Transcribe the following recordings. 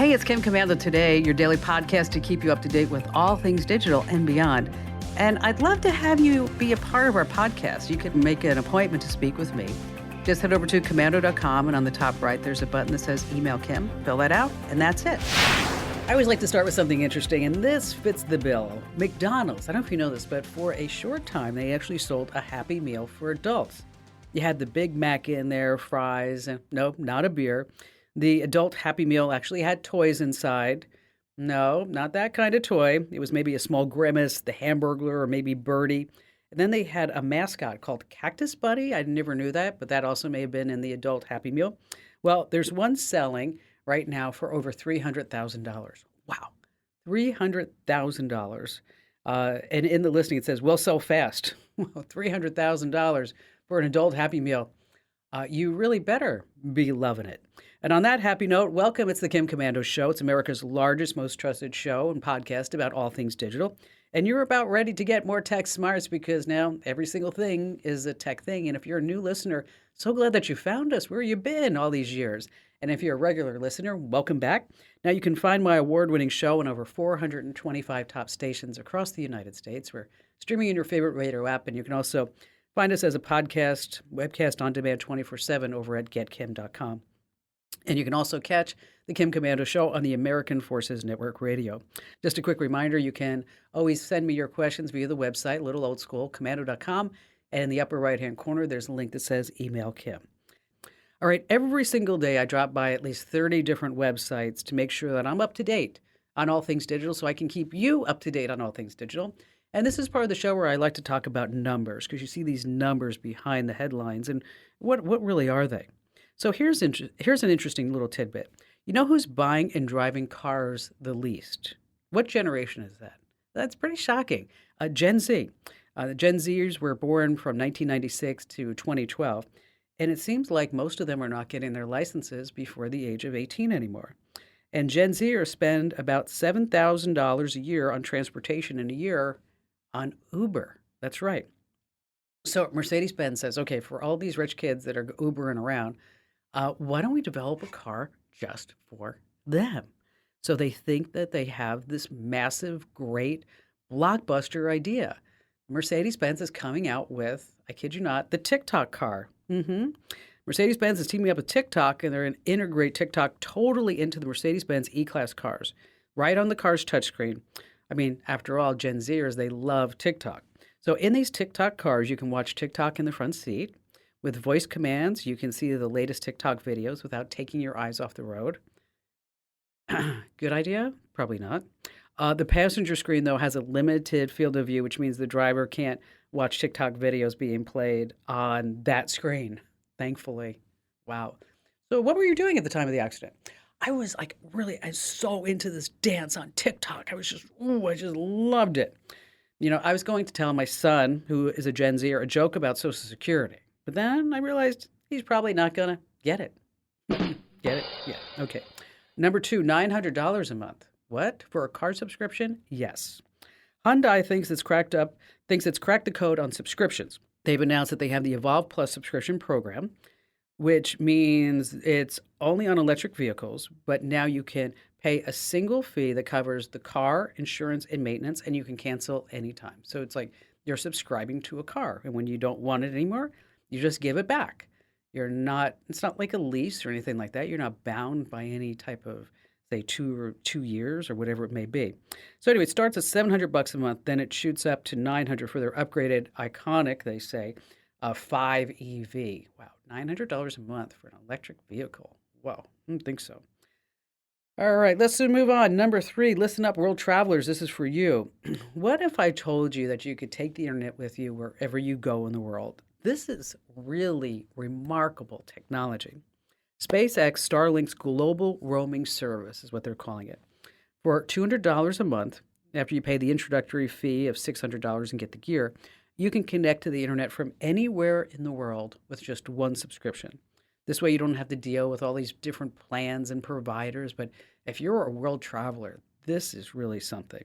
Hey, it's Kim Komando today, your daily podcast to keep you up to date with all things digital and beyond. And I'd love to have you be a part of our podcast. You can make an appointment to speak with me. Just head over to Komando.com, and on the top right, there's a button that says Email Kim. Fill that out, and that's it. I always like to start with something interesting, and this fits the bill. McDonald's, I don't know if you know this, but for a short time, they actually sold a Happy Meal for adults. You had the Big Mac in there, fries, and no, not a beer. The adult Happy Meal actually had toys inside. No, not that kind of toy. It was maybe a small Grimace, the Hamburglar, or maybe Birdie. And then they had a mascot called Cactus Buddy. I never knew that, but that also may have been in the adult Happy Meal. Well, there's one selling right now for over $300,000. Wow, $300,000. And in the listing it says, "We'll sell fast." Well, $300,000 for an adult Happy Meal. You really better be loving it. And on that happy note, welcome. It's the Kim Komando Show. It's America's largest, most trusted show and podcast about all things digital. And you're about ready to get more tech smarts because now every single thing is a tech thing. And if you're a new listener, so glad that you found us. Where you been all these years? And if you're a regular listener, welcome back. Now you can find my award-winning show on over 425 top stations across the United States. We're streaming in your favorite radio app, and you can also find us as a podcast, webcast on demand 24/7 over at getkim.com. And you can also catch the Kim Komando Show on the American Forces Network Radio. Just a quick reminder, you can always send me your questions via the website, little old school, komando.com. And in the upper right-hand corner, there's a link that says Email Kim. All right, every single day I drop by at least 30 different websites to make sure that I'm up to date on all things digital so I can keep you up to date on all things digital. And this is part of the show where I like to talk about numbers because you see these numbers behind the headlines and what really are they? So here's an interesting little tidbit. You know who's buying and driving cars the least? What generation is that? That's pretty shocking. Gen Z. The Gen Zers were born from 1996 to 2012, and it seems like most of them are not getting their licenses before the age of 18 anymore. And Gen Zers spend about $7,000 a year on transportation in a year on Uber. That's right. So Mercedes-Benz says, okay, for all these rich kids that are Ubering around, why don't we develop a car just for them? So they think that they have this massive, great, blockbuster idea. Mercedes-Benz is coming out with, I kid you not, the TikTok car. Mercedes-Benz is teaming up with TikTok, and they're going to integrate TikTok totally into the Mercedes-Benz E-Class cars, right on the car's touchscreen. I mean, after all, Gen Zers, they love TikTok. So in these TikTok cars, you can watch TikTok in the front seat. With voice commands, you can see the latest TikTok videos without taking your eyes off the road. Good idea? Probably not. The passenger screen, though, has a limited field of view, which means the driver can't watch TikTok videos being played on that screen, thankfully. Wow. So what were you doing at the time of the accident? I was so into this dance on TikTok. I just loved it. You know, I was going to tell my son, who is a Gen Zer, a joke about Social Security. But then I realized he's probably not going to get it. Get it? Yeah. Okay. Number 2, $900 a month. What? For a car subscription? Yes. Hyundai thinks it's cracked the code on subscriptions. They've announced that they have the Evolve Plus subscription program, which means it's only on electric vehicles, but now you can pay a single fee that covers the car, insurance, and maintenance, and you can cancel anytime. So it's like you're subscribing to a car, and when you don't want it anymore, you just give it back. It's not like a lease or anything like that. You're not bound by any type of, say, 2 years or whatever it may be. So anyway, it starts at $700 a month. Then it shoots up to $900 for their upgraded, iconic, they say, 5 EV. Wow, $900 a month for an electric vehicle. Wow, I don't think so. All right, let's move on. Number 3, listen up, world travelers. This is for you. What if I told you that you could take the internet with you wherever you go in the world? This is really remarkable technology. SpaceX Starlink's global roaming service is what they're calling it. For $200 a month, after you pay the introductory fee of $600 and get the gear, you can connect to the internet from anywhere in the world with just one subscription. This way you don't have to deal with all these different plans and providers, but if you're a world traveler, this is really something.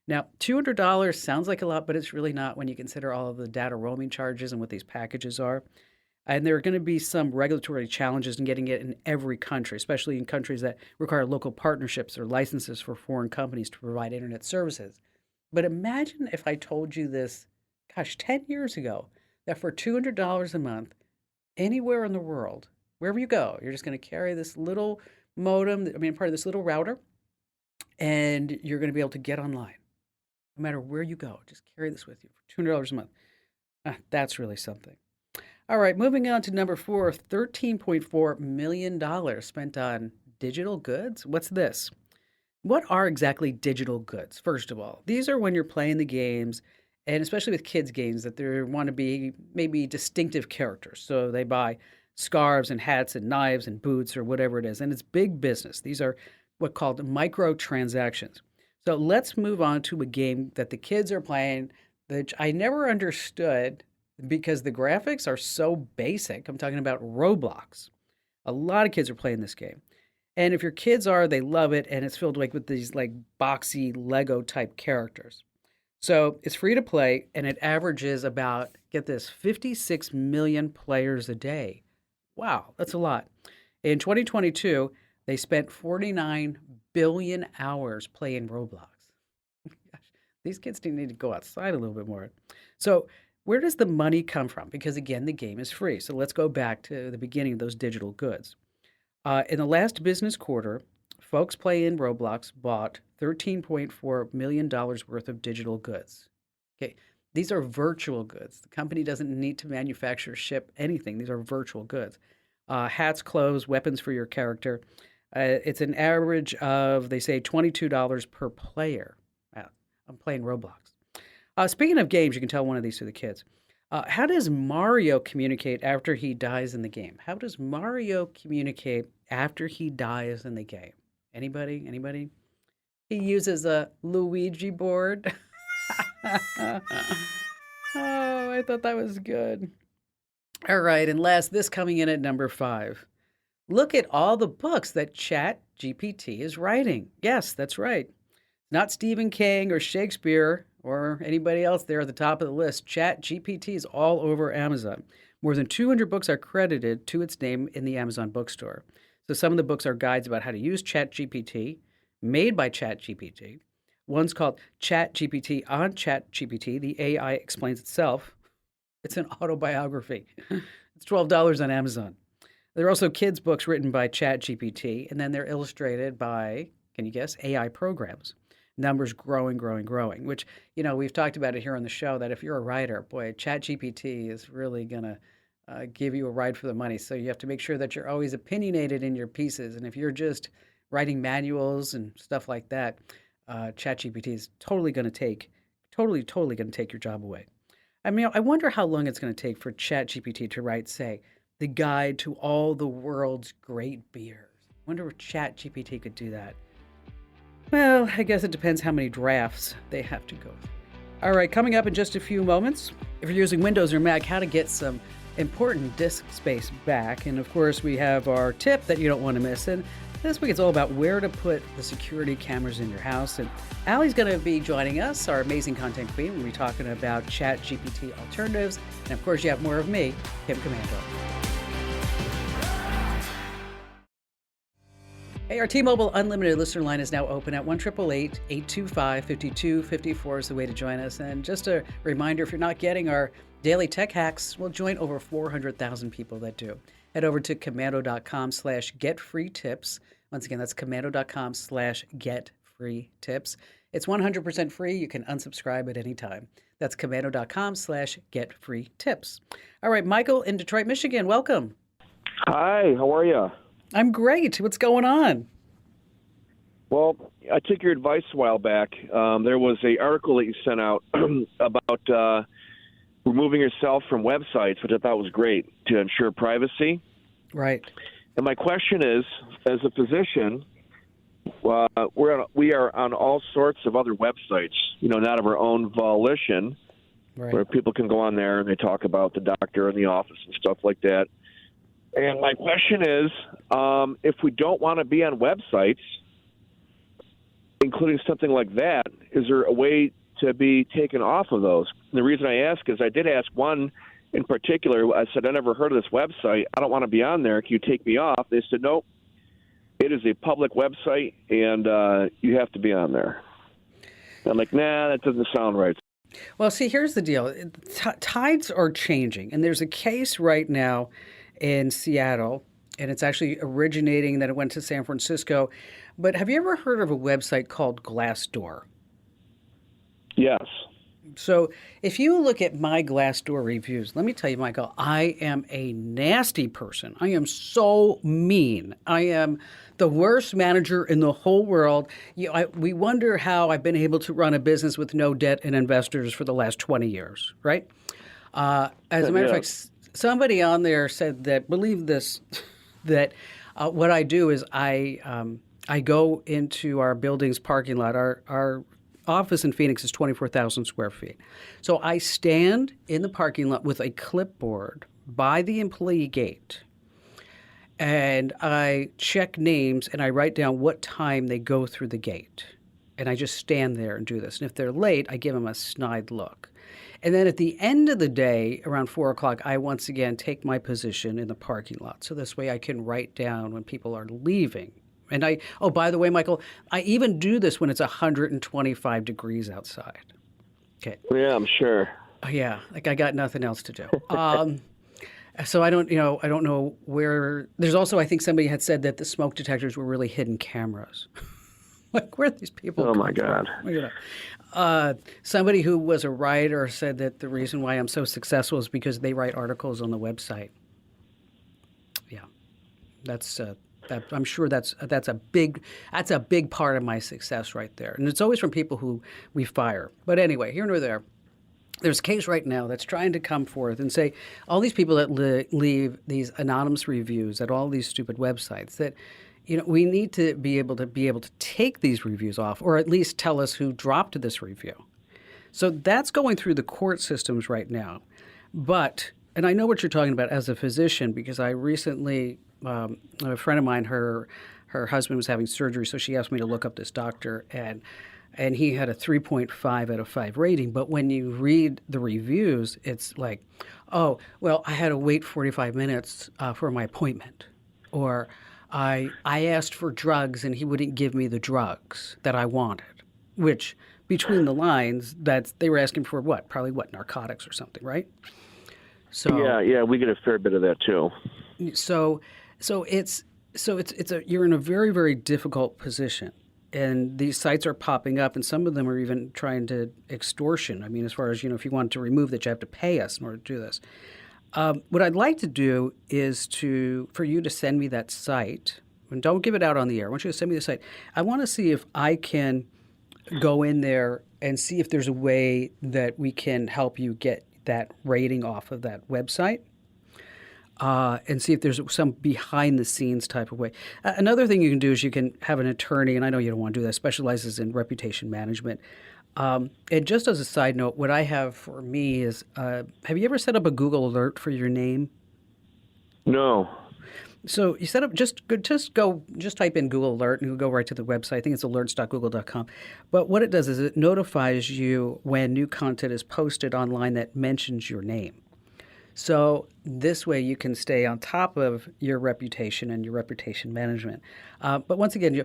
Now, $200 sounds like a lot, but it's really not when you consider all of the data roaming charges and what these packages are. And there are going to be some regulatory challenges in getting it in every country, especially in countries that require local partnerships or licenses for foreign companies to provide internet services. But imagine if I told you this, gosh, 10 years ago, that for $200 a month, anywhere in the world, wherever you go, you're just going to carry this little modem, part of this little router, and you're going to be able to get online no matter where you go. Just carry this with you for $200 a month. That's really something. All right, moving on to number four, $13.4 million spent on digital goods. What's this? What are exactly digital goods? First of all, these are when you're playing the games, and especially with kids' games, that they want to be maybe distinctive characters. So they buy scarves and hats and knives and boots or whatever it is, and it's big business. These are what called microtransactions. So let's move on to a game that the kids are playing that I never understood because the graphics are so basic. I'm talking about Roblox. A lot of kids are playing this game. And if your kids are, they love it, and it's filled with these boxy Lego type characters. So it's free to play, and it averages about, get this, 56 million players a day. Wow, that's a lot. In 2022, they spent 49 billion hours playing Roblox. Gosh, these kids need to go outside a little bit more. So where does the money come from? Because again, the game is free. So let's go back to the beginning of those digital goods. In the last business quarter, folks playing Roblox bought $13.4 million worth of digital goods. Okay, these are virtual goods. The company doesn't need to manufacture, ship anything. These are virtual goods. Hats, clothes, weapons for your character. It's an average of, they say, $22 per player. I'm playing Roblox. Speaking of games, you can tell one of these to the kids. How does Mario communicate after he dies in the game? How does Mario communicate after he dies in the game? Anybody? Anybody? He uses a Luigi board. Oh, I thought that was good. All right, and last, this coming in at number 5. Look at all the books that ChatGPT is writing. Yes, that's right. Not Stephen King or Shakespeare or anybody else there at the top of the list. ChatGPT is all over Amazon. More than 200 books are credited to its name in the Amazon bookstore. So some of the books are guides about how to use ChatGPT, made by ChatGPT. One's called ChatGPT on ChatGPT. The AI explains itself. It's an autobiography. It's $12 on Amazon. There are also kids' books written by ChatGPT, and then they're illustrated by, can you guess, AI programs. Numbers growing, which, we've talked about it here on the show, that if you're a writer, boy, ChatGPT is really going to give you a ride for the money. So you have to make sure that you're always opinionated in your pieces. And if you're just writing manuals and stuff like that, ChatGPT is totally going to take your job away. I wonder how long it's going to take for ChatGPT to write, say, the guide to all the world's great beers. I wonder if ChatGPT could do that. Well, I guess it depends how many drafts they have to go through. All right, coming up in just a few moments, if you're using Windows or Mac, how to get some important disk space back. And of course, we have our tip that you don't want to miss. And this week it's all about where to put the security cameras in your house. And Allie's going to be joining us, our amazing content queen. We'll be talking about ChatGPT alternatives. And of course, you have more of me, Kim Komando. Hey, our T-Mobile Unlimited listener line is now open at 1-888-825-5254 is the way to join us. And just a reminder, if you're not getting our daily tech hacks, we'll join over 400,000 people that do. Head over to komando.com/getfreetips. Once again, that's komando.com/getfreetips. It's 100% free. You can unsubscribe at any time. That's komando.com/getfreetips. All right, Michael in Detroit, Michigan, welcome. Hi, how are you? I'm great. What's going on? Well, I took your advice a while back. There was an article that you sent out about removing yourself from websites, which I thought was great to ensure privacy. Right. And my question is, as a physician, we are on all sorts of other websites, not of our own volition, right, where people can go on there and they talk about the doctor in the office and stuff like that. And my question is, if we don't want to be on websites, including something like that, is there a way to be taken off of those? And the reason I ask is I did ask one in particular, I said, I never heard of this website. I don't want to be on there. Can you take me off? They said, nope. It is a public website, and you have to be on there. I'm like, nah, that doesn't sound right. Well, see, here's the deal. Tides are changing, and there's a case right now in Seattle, and it's actually originating that it went to San Francisco. But have you ever heard of a website called Glassdoor? Yes. So if you look at my Glassdoor reviews, let me tell you, Michael, I am a nasty person. I am so mean. I am the worst manager in the whole world. We wonder how I've been able to run a business with no debt and investors for the last 20 years, right? As a matter of fact, somebody on there said that, believe this, that what I do is I go into our building's parking lot. Our office in Phoenix is 24,000 square feet. So I stand in the parking lot with a clipboard by the employee gate, and I check names and I write down what time they go through the gate. And I just stand there and do this. And if they're late, I give them a snide look. And then at the end of the day, around 4 o'clock, I once again take my position in the parking lot. So this way I can write down when people are leaving. And oh, by the way, Michael, I even do this when it's 125 degrees outside. Okay. Yeah, I'm sure. Yeah, like I got nothing else to do. So I don't know where. There's also, I think somebody had said that the smoke detectors were really hidden cameras. Like, where are these people? Oh my God. Somebody who was a writer said that the reason why I'm so successful is because they write articles on the website. Yeah, that's. I'm sure that's a big part of my success right there, and it's always from people who we fire. But anyway, here nor there. There's a case right now that's trying to come forth and say all these people that leave these anonymous reviews at all these stupid websites that, we need to be able to take these reviews off, or at least tell us who dropped this review. So that's going through the court systems right now. But, and I know what you're talking about as a physician, because I recently. A friend of mine, her husband was having surgery, so she asked me to look up this doctor, and he had a 3.5 out of 5 rating. But when you read the reviews, it's like, oh, well, I had to wait 45 minutes for my appointment, or I asked for drugs and he wouldn't give me the drugs that I wanted, which between the lines, they were asking for narcotics or something, right? So yeah, we get a fair bit of that too. So you're in a very, very difficult position, and these sites are popping up, and some of them are even trying to extortion. I mean, as far as, if you want to remove that, you have to pay us in order to do this. What I'd like to do is for you to send me that site, and don't give it out on the air. I want you to send me the site. I want to see if I can go in there and see if there's a way that we can help you get that rating off of that website. And see if there's some behind-the-scenes type of way. Another thing you can do is you can have an attorney, and I know you don't want to do that, specializes in reputation management. And just as a side note, what I have for me is, have you ever set up a Google alert for your name? No. So you set up, just type in Google Alert, and you'll go right to the website. I think it's alerts.google.com. But what it does is it notifies you when new content is posted online that mentions your name. So this way you can stay on top of your reputation and your reputation management. But once again,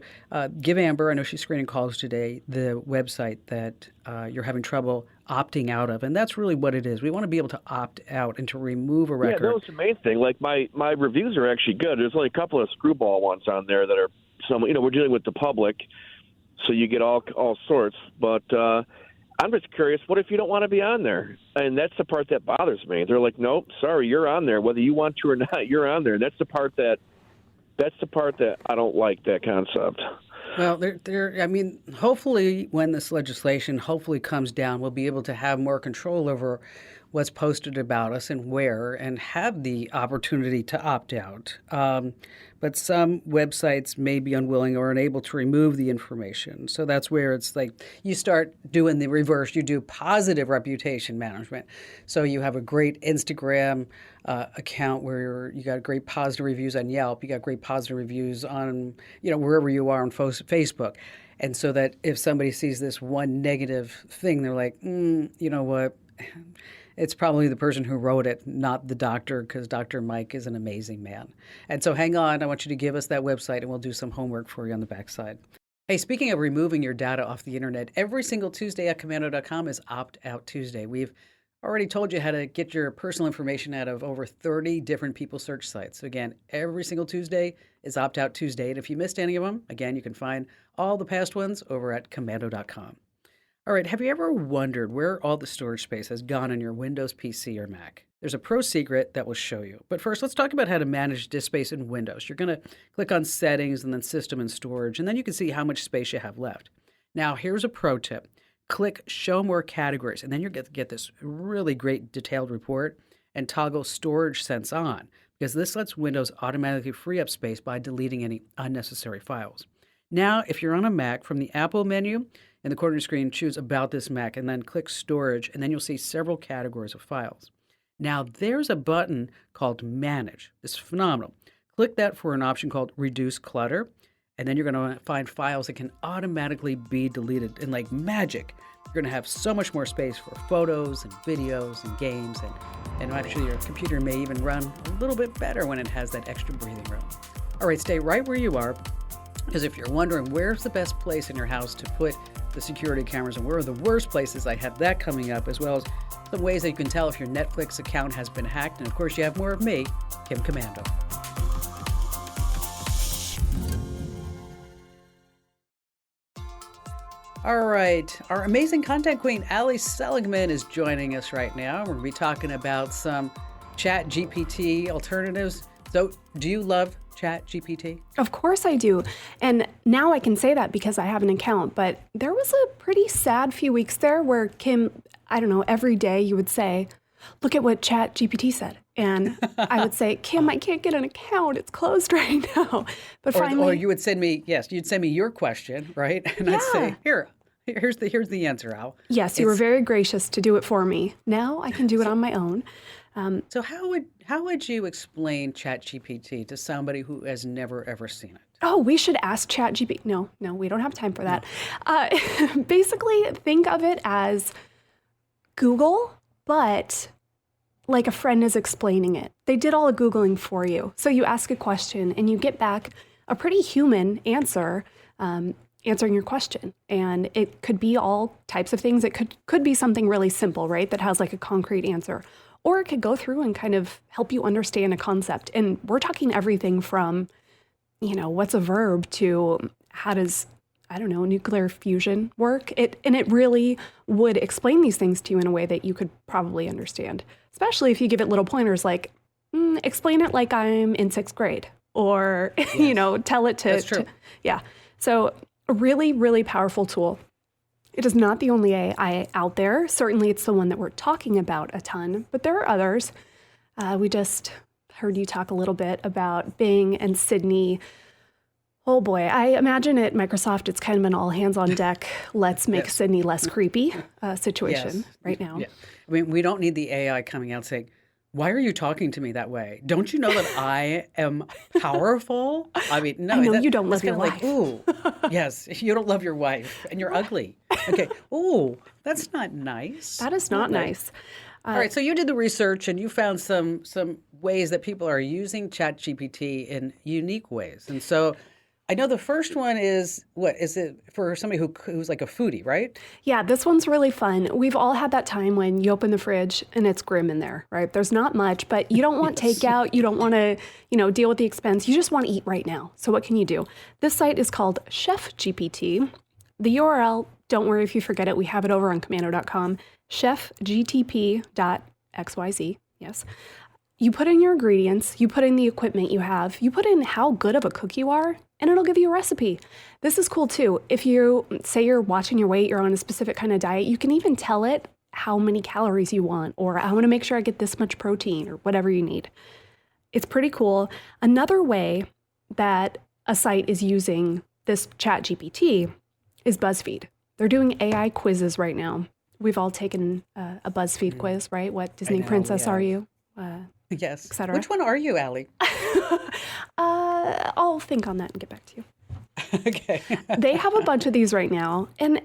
give Amber, I know she's screening calls today, the website that you're having trouble opting out of. And that's really what it is. We want to be able to opt out and to remove a record. Yeah, that was the main thing. Like my reviews are actually good. There's only a couple of screwball ones on there that are we're dealing with the public, so you get all sorts. But I'm just curious, what if you don't want to be on there? And that's the part that bothers me. They're like, nope, sorry, you're on there. Whether you want to or not, you're on there. And that's the part that I don't like, that concept. Well, hopefully when this legislation hopefully comes down, we'll be able to have more control over what's posted about us and where, and have the opportunity to opt out. But some websites may be unwilling or unable to remove the information. So that's where it's like you start doing the reverse. You do positive reputation management. So you have a great Instagram account where you got great positive reviews on Yelp. You got great positive reviews on, wherever you are on Facebook. And so that if somebody sees this one negative thing, they're like, you know what? it's probably the person who wrote it, not the doctor, because Dr. Mike is an amazing man. And so hang on, I want you to give us that website and we'll do some homework for you on the backside. Hey, speaking of removing your data off the internet, every single Tuesday at Komando.com is Opt Out Tuesday. We've already told you how to get your personal information out of over 30 different people search sites. So again, every single Tuesday is Opt Out Tuesday. And if you missed any of them, again, you can find all the past ones over at Komando.com. All right, have you ever wondered where all the storage space has gone on your Windows PC or Mac? There's a pro secret that will show you. But first, let's talk about how to manage disk space in Windows. You're going to click on Settings and then System and Storage, and then you can see how much space you have left. Now, here's a pro tip. Click Show More Categories, and then you're going to get this really great detailed report, and toggle Storage Sense on, because this lets Windows automatically free up space by deleting any unnecessary files. Now, if you're on a Mac, from the Apple menu in the corner of the screen, choose About This Mac, and then click Storage, and then you'll see several categories of files. Now, there's a button called Manage. It's phenomenal. Click that for an option called Reduce Clutter, and then you're going to find files that can automatically be deleted. And like magic, you're going to have so much more space for photos and videos and games, and actually your computer may even run a little bit better when it has that extra breathing room. All right, stay right where you are, because if you're wondering where's the best place in your house to put the security cameras and where are the worst places, I have that coming up, as well as some ways that you can tell if your Netflix account has been hacked. And of course, you have more of me, Kim Komando. All right, our amazing content queen, Ali Seligman, is joining us right now. We're going to be talking about some Chat GPT alternatives. So, do you love Chat GPT? Of course I do. And now I can say that because I have an account. But there was a pretty sad few weeks there where Kim, I don't know, every day you would say, look at what Chat GPT said. And I would say, Kim, I can't get an account. It's closed right now. But finally. Or you would send me, you'd send me your question, right? And I'd say, here's the answer, Al. Yes, you were very gracious to do it for me. Now I can do it on my own. So how would you explain ChatGPT to somebody who has never ever seen it? Oh, we should ask ChatGPT. No, we don't have time for that. Basically, think of it as Google, but like a friend is explaining it. They did all the Googling for you. So you ask a question and you get back a pretty human answer, answering your question. And it could be all types of things. It could be something really simple, right? That has like a concrete answer. Or it could go through and kind of help you understand a concept. And we're talking everything from, what's a verb to how does, nuclear fusion work? And it really would explain these things to you in a way that you could probably understand, especially if you give it little pointers like, explain it like I'm in 6th grade, or, Yes. Tell it to. That's true. Yeah. So a really, really powerful tool. It is not the only AI out there. Certainly, it's the one that we're talking about a ton, but there are others. We just heard you talk a little bit about Bing and Sydney. Oh boy, I imagine at Microsoft, it's kind of an all hands on deck, let's make Sydney less creepy situation right now. Yeah. I mean, we don't need the AI coming out saying, why are you talking to me that way? Don't you know that I am powerful? I mean, no. I know you don't love your wife. Ooh, yes, you don't love your wife and you're ugly. Okay. Ooh, that's not nice. That is not nice. All right. So you did the research and you found some ways that people are using ChatGPT in unique ways. And so I know the first one is, what is it for somebody who's like a foodie, right? Yeah, this one's really fun. We've all had that time when you open the fridge and it's grim in there, right? There's not much, but you don't want takeout. You don't want to, deal with the expense. You just want to eat right now. So what can you do? This site is called Chef GPT. The URL, don't worry if you forget it. We have it over on Komando.com, chefgtp.xyz. Yes. You put in your ingredients, you put in the equipment you have, you put in how good of a cook you are, and it'll give you a recipe. This is cool too. If you say you're watching your weight, you're on a specific kind of diet, you can even tell it how many calories you want, or I want to make sure I get this much protein, or whatever you need. It's pretty cool. Another way that a site is using this ChatGPT is BuzzFeed. They're doing AI quizzes right now. We've all taken a BuzzFeed quiz, right? What Disney princess are you? Yes. Et cetera. Which one are you, Allie? I'll think on that and get back to you. Okay. They have a bunch of these right now. And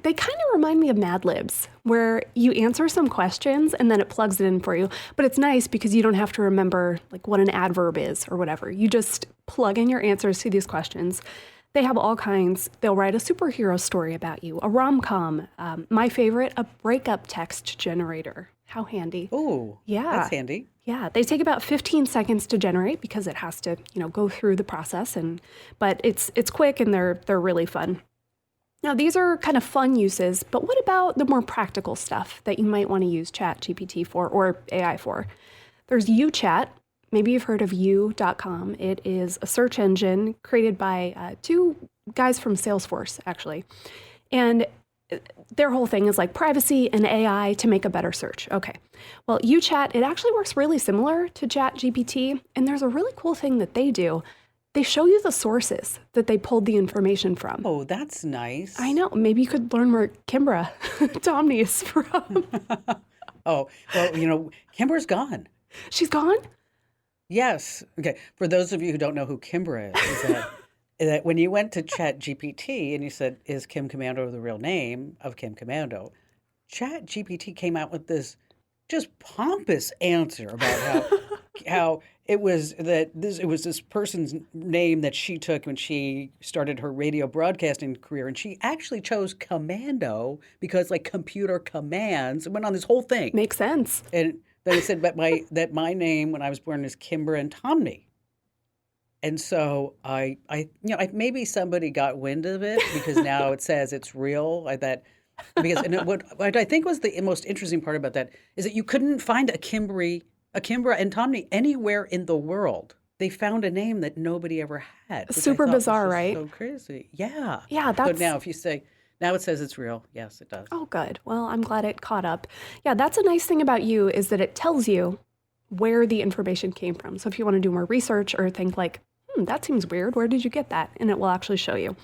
They kind of remind me of Mad Libs, where you answer some questions and then it plugs it in for you. But it's nice because you don't have to remember like what an adverb is or whatever. You just plug in your answers to these questions. They have all kinds. They'll write a superhero story about you, a rom-com. My favorite, a breakup text generator. How handy. Oh, Yeah. that's handy. Yeah, they take about 15 seconds to generate because it has to, go through the process. But it's quick and they're really fun. Now, these are kind of fun uses, but what about the more practical stuff that you might want to use ChatGPT for or AI for? There's UChat. Maybe you've heard of you.com. It is a search engine created by two guys from Salesforce, actually. And their whole thing is like privacy and AI to make a better search. Okay. Well, UChat, it actually works really similar to ChatGPT. And there's a really cool thing that they do. They show you the sources that they pulled the information from. Oh, that's nice. I know. Maybe you could learn where Kimbra Tomney is from. Oh, well, Kimbra's gone. She's gone? Yes. Okay. For those of you who don't know who Kimbra is that when you went to ChatGPT and you said, is Kim Komando the real name of Kim Komando, ChatGPT came out with this just pompous answer about how it was this person's name that she took when she started her radio broadcasting career, and she actually chose Komando because like computer commands. It went on this whole thing. Makes sense. And then it said that my name when I was born is Kimbra and Tomney. And so I maybe somebody got wind of it because now it says it's real. What I think was the most interesting part about that is that you couldn't find a Kimbra and Tomney anywhere in the world. They found a name that nobody ever had. Super bizarre, right? So crazy. Yeah. Yeah, So now if you say, now it says it's real. Yes, it does. Oh, good. Well, I'm glad it caught up. Yeah, that's a nice thing about you is that it tells you where the information came from. So if you want to do more research or think like, that seems weird, where did you get that? And it will actually show you.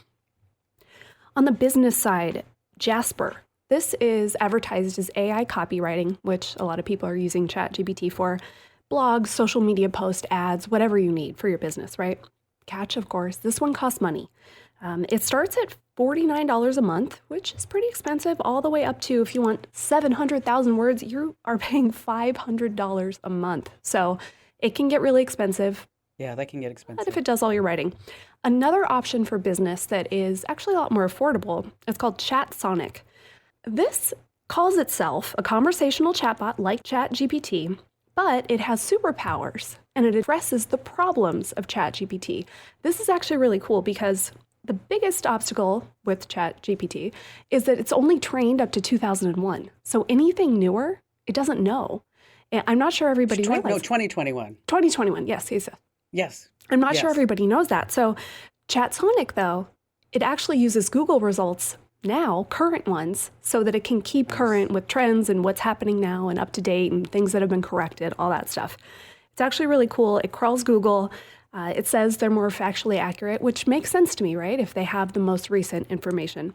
On the business side, Jasper. This is advertised as AI copywriting, which a lot of people are using ChatGPT for. Blogs, social media posts, ads, whatever you need for your business, right? Catch, of course, this one costs money. It starts at $49 a month, which is pretty expensive, all the way up to, if you want 700,000 words, you are paying $500 a month. So it can get really expensive. Yeah, that can get expensive. But if it does all your writing. Another option for business that is actually a lot more affordable, it's called ChatSonic. This calls itself a conversational chatbot like ChatGPT, but it has superpowers and it addresses the problems of ChatGPT. This is actually really cool because the biggest obstacle with ChatGPT is that it's only trained up to 2001. So anything newer, it doesn't know. And I'm not sure everybody realizes. No, 2021. 2021, yes. Yes. I'm not sure everybody knows that. So ChatSonic, though, it actually uses Google results now, current ones, so that it can keep current with trends and what's happening now and up to date and things that have been corrected, all that stuff. It's actually really cool. It crawls Google. It says they're more factually accurate, which makes sense to me, right? If they have the most recent information.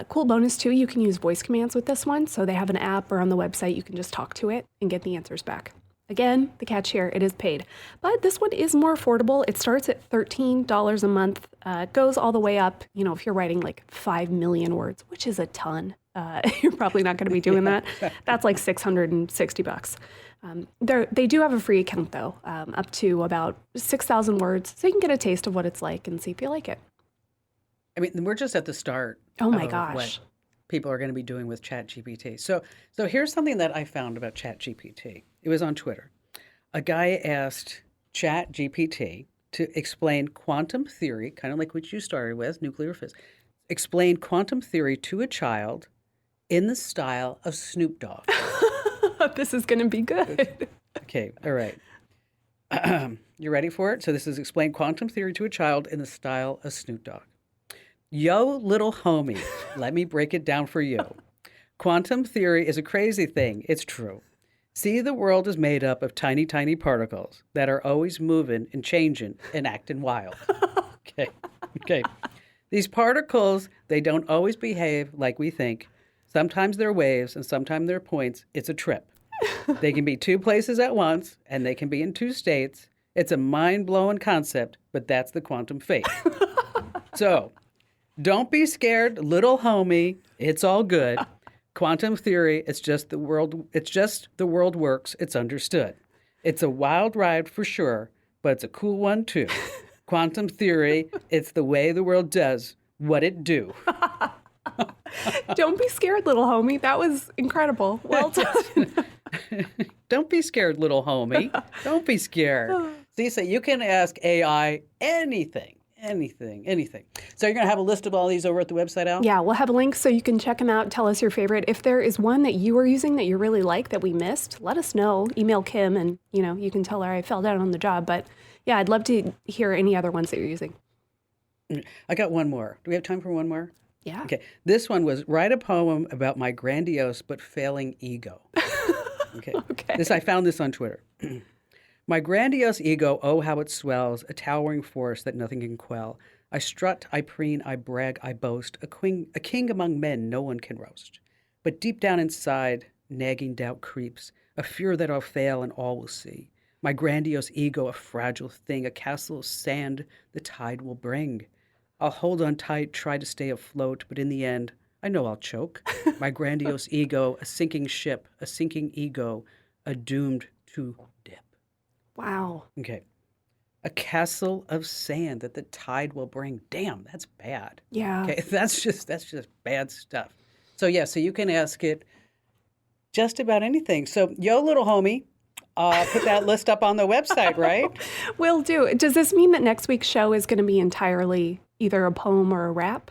Cool bonus, too, you can use voice commands with this one. So they have an app or on the website, you can just talk to it and get the answers back. Again, the catch here, it is paid. But this one is more affordable. It starts at $13 a month. It goes all the way up, if you're writing like 5 million words, which is a ton. You're probably not going to be doing that. That's like $660. They do have a free account, though, up to about 6,000 words. So you can get a taste of what it's like and see if you like it. I mean, we're just at the start. Oh, my of gosh. What people are going to be doing with ChatGPT. So here's something that I found about ChatGPT. It was on Twitter. A guy asked ChatGPT to explain quantum theory, kind of like what you started with, nuclear physics. Explain quantum theory to a child in the style of Snoop Dogg. This is going to be good. Okay, all right. You ready for it? So this is explain quantum theory to a child in the style of Snoop Dogg. Yo, little homie, let me break it down for you. Quantum theory is a crazy thing. It's true. See, the world is made up of tiny, tiny particles that are always moving and changing and acting wild. Okay. These particles, they don't always behave like we think. Sometimes they're waves and sometimes they're points. It's a trip. They can be two places at once and they can be in two states. It's a mind-blowing concept, but that's the quantum fate. So Don't be scared, little homie. It's all good. Quantum theory, it's just the world works. It's understood. It's a wild ride for sure, but it's a cool one too. Quantum theory, it's the way the world does what it do. Don't be scared, little homie. That was incredible. Well done. Don't be scared, little homie. Don't be scared. Lisa, you can ask AI anything. So you're going to have a list of all these over at the website, Al? Yeah, we'll have links so you can check them out. Tell us your favorite. If there is one that you are using that you really like that we missed, let us know. Email Kim and, you can tell her I fell down on the job. But yeah, I'd love to hear any other ones that you're using. I got one more. Do we have time for one more? Yeah. Okay. This one was write a poem about my grandiose but failing ego. Okay. I found this on Twitter. My grandiose ego, oh, how it swells, a towering force that nothing can quell. I strut, I preen, I brag, I boast, a king among men no one can roast. But deep down inside, nagging doubt creeps, a fear that I'll fail and all will see. My grandiose ego, a fragile thing, a castle of sand the tide will bring. I'll hold on tight, try to stay afloat, but in the end, I know I'll choke. My grandiose ego, a sinking ship, a sinking ego, a doomed to dip. Wow. Okay. A castle of sand that the tide will bring. Damn, that's bad. Yeah. Okay, that's just bad stuff. So you can ask it just about anything. So, little homie, put that list up on the website, right? Will do. Does this mean that next week's show is going to be entirely either a poem or a rap?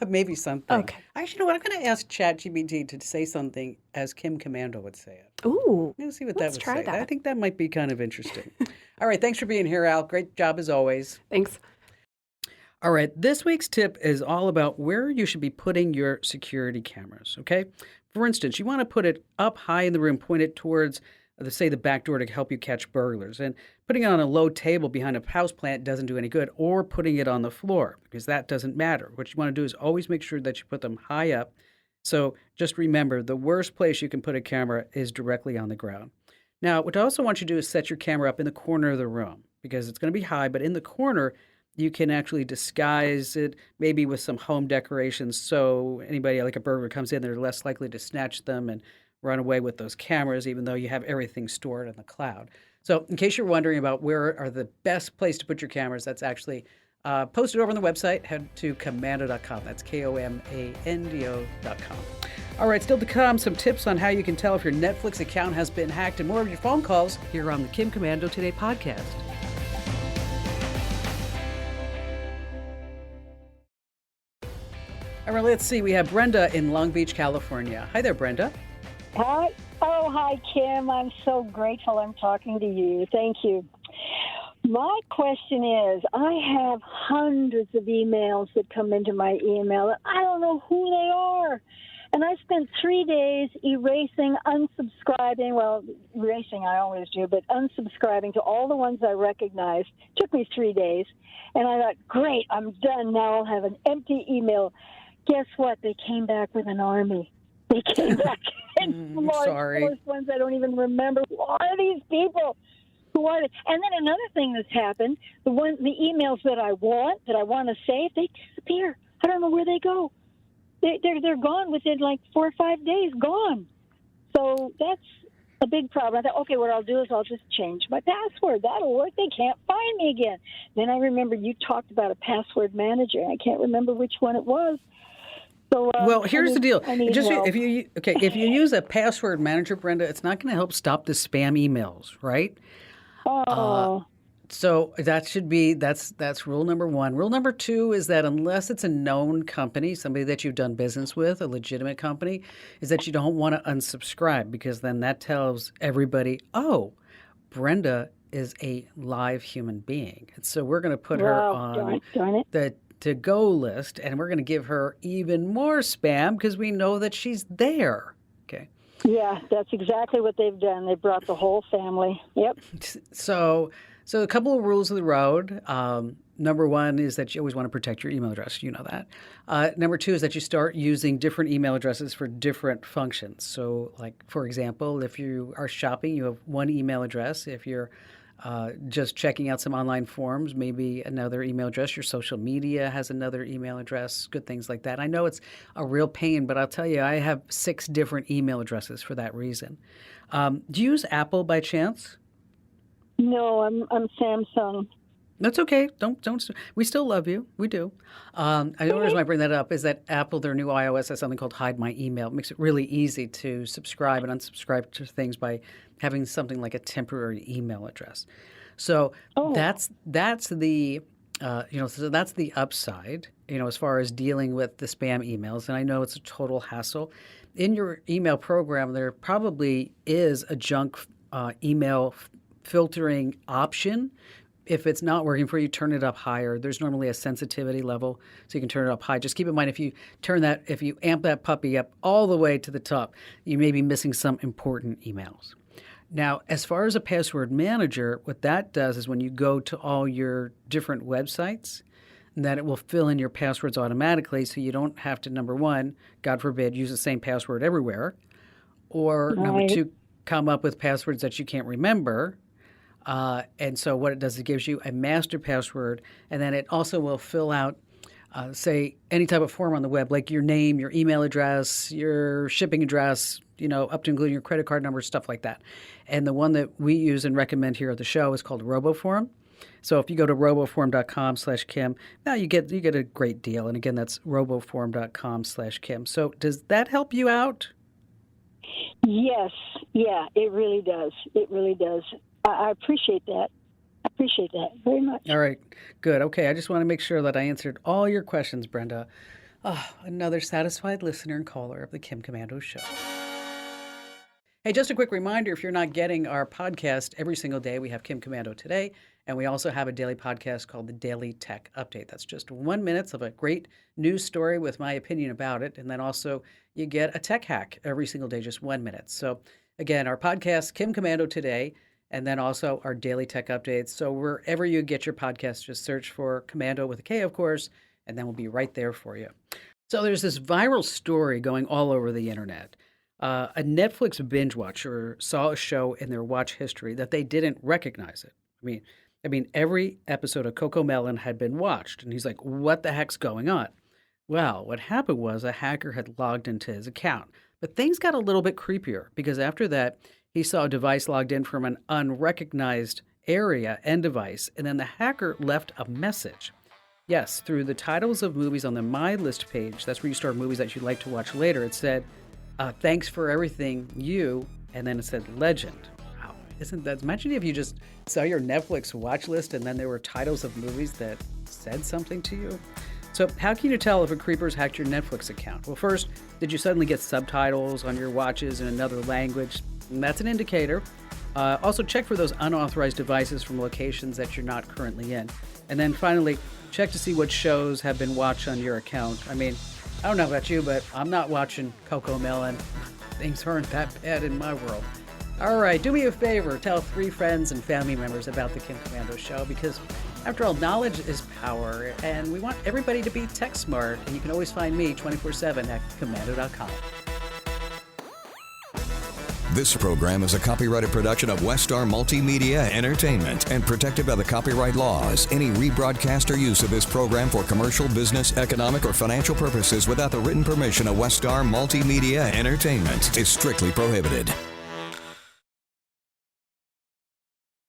Maybe something. Okay. Actually, you know what? I'm going to ask ChatGPT to say something as Kim Komando would say it. Ooh. Let's see what let's that would try say. that. I think that might be kind of interesting. All right. Thanks for being here, Al. Great job as always. Thanks. All right. This week's tip is all about where you should be putting your security cameras. Okay. For instance, you want to put it up high in the room, point it towards the back door to help you catch burglars. And putting it on a low table behind a houseplant doesn't do any good, or putting it on the floor, because that doesn't matter. What you want to do is always make sure that you put them high up. So just remember, the worst place you can put a camera is directly on the ground. Now, what I also want you to do is set your camera up in the corner of the room, because it's going to be high, but in the corner, you can actually disguise it maybe with some home decorations, so anybody like a burglar comes in, they're less likely to snatch them and run away with those cameras, even though you have everything stored in the cloud. So in case you're wondering about where are the best place to put your cameras, that's actually posted over on the website. Head to Komando.com. That's Komando.com. All right, still to come, some tips on how you can tell if your Netflix account has been hacked, and more of your phone calls here on the Kim Komando Today podcast. All right, let's see. We have Brenda in Long Beach, California. Hi there, Brenda. Hi. Oh, hi, Kim. I'm so grateful I'm talking to you. Thank you. My question is, I have hundreds of emails that come into my email, and I don't know who they are. And I spent 3 days erasing, unsubscribing. Well, erasing I always do, but unsubscribing to all the ones I recognized. Took me 3 days. And I thought, great, I'm done. Now I'll have an empty email. Guess what? They came back with an army. They came back and sorry. Force ones I don't even remember. Who are these people? Who are they? And then another thing that's happened, the emails that I want to save, they disappear. I don't know where they go. They're gone within like 4 or 5 days, gone. So that's a big problem. I thought, okay, what I'll do is I'll just change my password. That'll work. They can't find me again. Then I remember you talked about a password manager. I can't remember which one it was. So, well, here's the deal. Help. If you use a password manager, Brenda, it's not going to help stop the spam emails, right? Oh. So that's rule number one. Rule number two is that unless it's a known company, somebody that you've done business with, a legitimate company, is that you don't want to unsubscribe, because then that tells everybody, oh, Brenda is a live human being. And so we're going to put her on the to-go list, and we're going to give her even more spam because we know that she's there. Okay. Yeah, that's exactly what they've done. They brought the whole family. Yep. So a couple of rules of the road. Number one is that you always want to protect your email address. You know that. Number two is that you start using different email addresses for different functions. So, like, for example, if you are shopping, you have one email address. If you're just checking out some online forums, maybe another email address. Your social media has another email address, good things like that. I know it's a real pain, but I'll tell you, I have 6 different email addresses for that reason. Do you use Apple by chance? No, I'm Samsung. That's okay. Don't. We still love you. We do. The only reason I bring that up is that Apple, their new iOS, has something called Hide My Email. It makes it really easy to subscribe and unsubscribe to things by having something like a temporary email address. So that's the so that's the upside. As far as dealing with the spam emails, and I know it's a total hassle. In your email program, there probably is a junk email filtering option. If it's not working for you, turn it up higher. There's normally a sensitivity level, so you can turn it up high. Just keep in mind, if you amp that puppy up all the way to the top, you may be missing some important emails. Now, as far as a password manager, what that does is when you go to all your different websites, that it will fill in your passwords automatically, so you don't have to, number one, God forbid, use the same password everywhere, or number two, come up with passwords that you can't remember. And so what it does is it gives you a master password, and then it also will fill out, say, any type of form on the web, like your name, your email address, your shipping address, up to including your credit card number, stuff like that. And the one that we use and recommend here at the show is called RoboForm. So if you go to roboform.com/Kim, now you get a great deal. And again, that's roboform.com/Kim. So does that help you out? Yes. Yeah, it really does. It really does. I appreciate that. I appreciate that very much. All right. Good. Okay. I just want to make sure that I answered all your questions, Brenda. Another satisfied listener and caller of the Kim Komando Show. Hey, just a quick reminder, if you're not getting our podcast every single day, we have Kim Komando Today, and we also have a daily podcast called the Daily Tech Update. That's just 1 minute of a great news story with my opinion about it, and then also you get a tech hack every single day, just 1 minute. So again, our podcast, Kim Komando Today, and then also our daily tech updates. So wherever you get your podcast, just search for Komando with a K, of course, and then we'll be right there for you. So there's this viral story going all over the internet. A Netflix binge watcher saw a show in their watch history that they didn't recognize it. I mean, every episode of CoComelon had been watched, and he's like, what the heck's going on? Well, what happened was a hacker had logged into his account. But things got a little bit creepier, because after that, he saw a device logged in from an unrecognized area and device, and then the hacker left a message. Yes, through the titles of movies on the My List page, that's where you store movies that you'd like to watch later, it said, thanks for everything, you, and then it said legend. Wow, isn't that, imagine if you just saw your Netflix watch list and then there were titles of movies that said something to you. So how can you tell if a creeper's hacked your Netflix account? Well, first, did you suddenly get subtitles on your watches in another language? And that's an indicator. Also, check for those unauthorized devices from locations that you're not currently in. And then finally, check to see what shows have been watched on your account. I mean, I don't know about you, but I'm not watching CoComelon. Things aren't that bad in my world. All right, do me a favor. Tell 3 friends and family members about the Kim Komando Show, because after all, knowledge is power, and we want everybody to be tech smart. And you can always find me 24/7 at Komando.com. This program is a copyrighted production of Westar Multimedia Entertainment and protected by the copyright laws. Any rebroadcast or use of this program for commercial, business, economic, or financial purposes without the written permission of Westar Multimedia Entertainment is strictly prohibited.